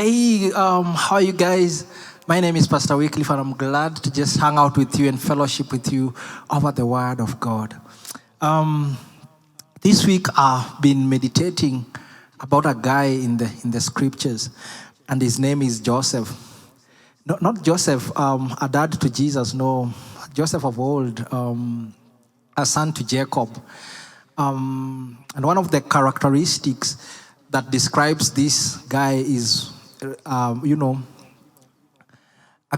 Hey, how are you guys? My name is Pastor Wycliffe, and I'm glad to just hang out with you and fellowship with you over the Word of God. This week I've been meditating about a guy in the scriptures, and his name is Joseph. Not Joseph, a dad to Jesus, no, Joseph of old, a son to Jacob. And one of the characteristics that describes this guy is, a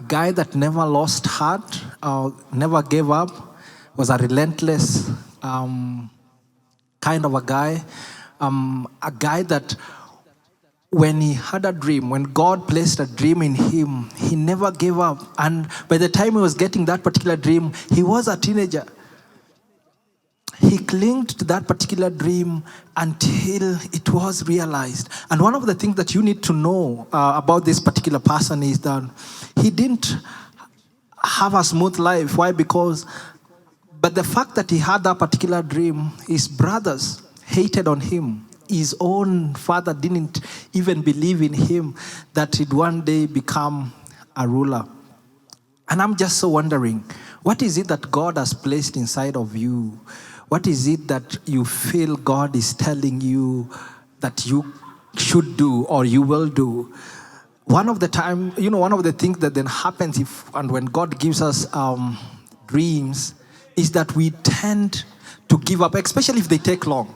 guy that never lost heart, never gave up, was a relentless kind of a guy that when he had a dream, when God placed a dream in him, he never gave up. And by the time he was getting that particular dream, he was a teenager. He clung to that particular dream until it was realized. And one of the things that you need to know about this particular person is that he didn't have a smooth life. Why? But the fact that he had that particular dream, his brothers hated on him. His own father didn't even believe in him that he'd one day become a ruler. And I'm just so wondering, what is it that God has placed inside of you? What is it that you feel God is telling you that you should do or you will do? One of the things that then happens when God gives us dreams is that we tend to give up, especially if they take long.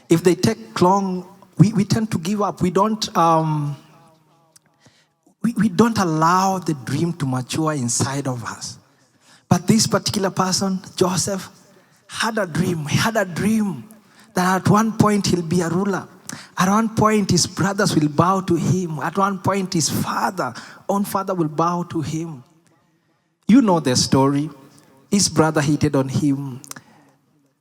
If they take long, we tend to give up. We don't allow the dream to mature inside of us. But this particular person, Joseph, had a dream. He had a dream that at one point he'll be a ruler. At one point his brothers will bow to him. At one point his own father will bow to him. You know the story. His brother hated on him.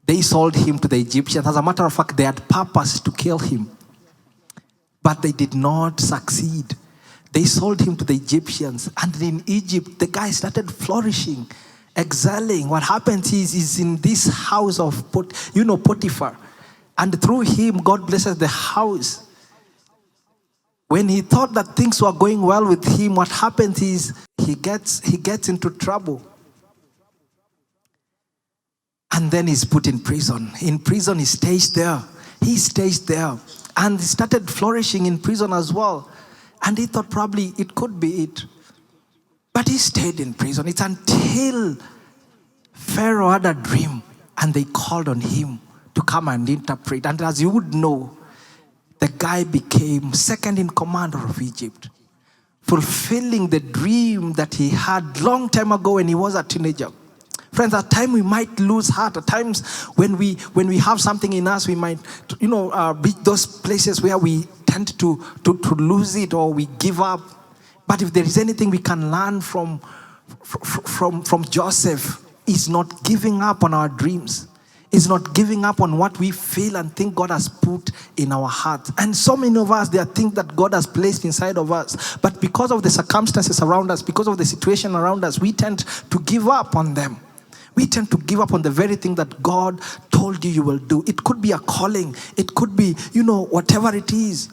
They sold him to the Egyptians. As a matter of fact, they had purpose to kill him. But they did not succeed. They sold him to the Egyptians. And in Egypt, the guy started flourishing, excelling. What happens is in this house of Potiphar. And through him, God blesses the house. When he thought that things were going well with him, what happens is he gets into trouble. And then he's put in prison. In prison, he stays there. He stays there. And he started flourishing in prison as well. And he thought probably it could be it. But he stayed in prison. It's until Pharaoh had a dream and they called on him to come and interpret. And as you would know, the guy became second in command of Egypt, fulfilling the dream that he had long time ago when he was a teenager. Friends, at times we might lose heart. At times when we have something in us, we might, reach those places where we tend to lose it or we give up. But if there is anything we can learn from Joseph, is not giving up on our dreams. Is not giving up on what we feel and think God has put in our hearts. And so many of us, there are things that God has placed inside of us. But because of the circumstances around us, because of the situation around us, we tend to give up on them. We tend to give up on the very thing that God told you will do. It could be a calling. It could be, whatever it is.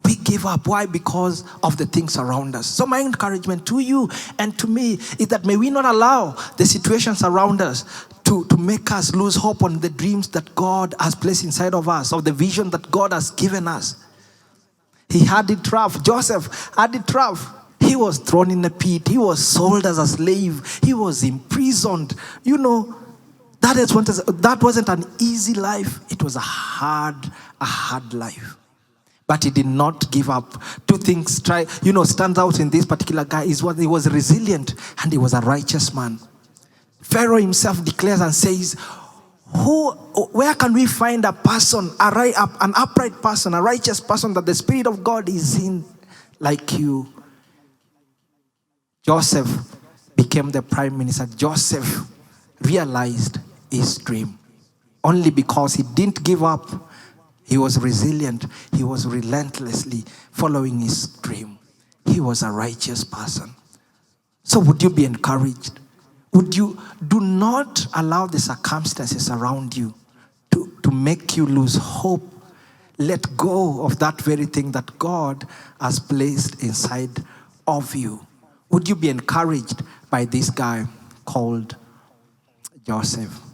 We give up. Why? Because of the things around us. So my encouragement to you and to me is that may we not allow the situations around us to make us lose hope on the dreams that God has placed inside of us, or the vision that God has given us. He had it rough. Joseph had it rough. He was thrown in a pit. He was sold as a slave. He was imprisoned. That wasn't an easy life. It was a hard life. But he did not give up. Two things stands out in this particular guy is what he was resilient and he was a righteous man. Pharaoh himself declares and says, where can we find a person, an upright person, a righteous person that the Spirit of God is in like you? Joseph became the prime minister. Joseph realized his dream. Only because he didn't give up. He was resilient. He was relentlessly following his dream. He was a righteous person. So would you be encouraged? Do not allow the circumstances around you to make you lose hope. let go of that very thing that God has placed inside of you? Would you be encouraged by this guy called Joseph?